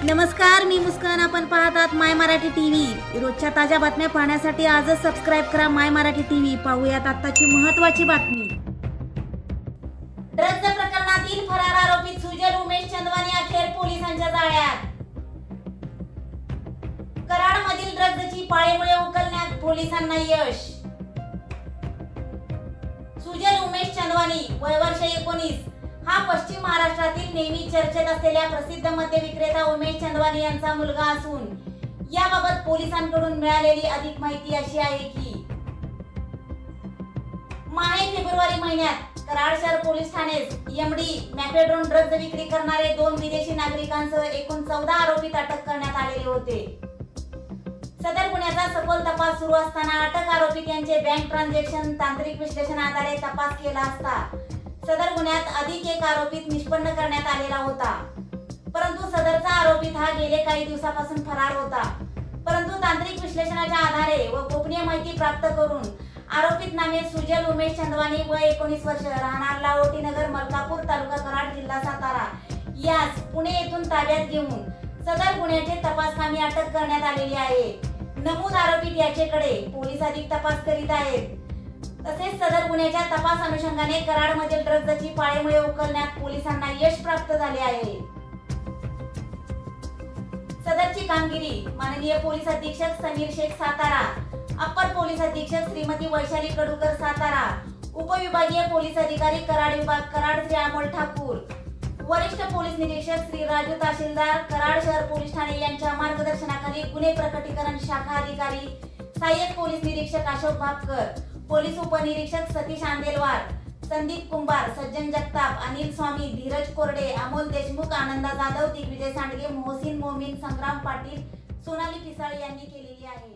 नमस्कार, मी मुस्कान. आपण पाहतात माय मराठी टीव्ही. रोजच्या ताज्या बातम्या पाहण्यासाठी आजच सबस्क्राईब करा माय मराठी टीव्ही. पाहूयात आताची महत्त्वाची बातमी. ड्रग्ज प्रकरणातील फरार आरोपी सुजल उमेश चंदवानी अखेर पोलिसांच्या जाळ्यात. कराडमधील ड्रग्जची पाळेमुळे उकलण्यात पोलिसांना यश. सुजल उमेश चंदवानी, वय वर्ष 19, हा पश्चिम महाराष्ट्रातील नेहमी चर्चेत असलेल्या प्रसिद्ध मद्य विक्रेता उमेश चंदवानी यांचा मुलगा असून याबाबत पोलिसांकडून मिळालेली अधिक माहिती अशी आहे की माहे फेब्रुवारी महिन्यात कराड शहर पोलीस ठाण्यात एमडी मॅफेड्रोन ड्रग्ज विक्री करणारे 2 विदेशी नागरिकांसह एकूण 14 आरोपीत अटक करण्यात आलेले होते. सदर गुन्ह्याचा सखोल तपास सुरू असताना अटक आरोपी यांचे बँक ट्रान्झॅक्शन तांत्रिक विश्लेषण आधारे तपास केला असता सदर गुन्ह्यात अधिक एक आरोपीत निष्पन्न करण्यात आलेला होता. परंतु सदरचा आरोपीत हा गेले काही दिवसापासून फरार होता. परंतु तांत्रिक विश्लेषणाच्या आधारे व गोपनीय माहिती प्राप्त करून आरोपित नामे सुजल उमेश चंदवानी, वय 19 वर्ष, राहणार लाहोटी नगर, मलकापूर तालुका, कराड जिल्हा सातारा, यास पुणे येथून ताब्यात घेऊन सदर गुन्ह्याचे तपासकामी अटक करण्यात आलेली आहे. नमूद आरोपीत याचेकडे पोलीस अधिक तपास करीत आहेत. तसेच सदर गुन्ह्याच्या तपास अनुषंगाने कराडमधील ड्रग्जची पाळेमुळे उकलण्यात पोलिसांना यश प्राप्त झाले आहे. सदरची कामगिरी माननीय पोलीस अधीक्षक समीर शेख सातारा, अप्पर पोलीस अधीक्षक श्रीमती वैशाली कडूकर सातारा, उपविभागीय पोलीस अधिकारी कराड विभाग कराड श्री अमोल ठाकूर, वरिष्ठ पोलीस निरीक्षक श्री राजू तहसीलदार कराड शहर पोलीस ठाणे यांच्या मार्गदर्शनाखाली गुन्हे प्रकटीकरण शाखा अधिकारी सहाय्यक पोलीस निरीक्षक अशोक भापकर, पोलीस उपनिरीक्षक सतीश आंदेलवार, संदीप कुंभार, सज्जन जगताप, अनिल स्वामी, धीरज कोरडे, अमोल देशमुख, आनंदा जाधव, दिग्विजय सांडगे, मोहसिन मोमीन, संग्राम पाटील, सोनाली पिसाळ यांनी केलेली आहे.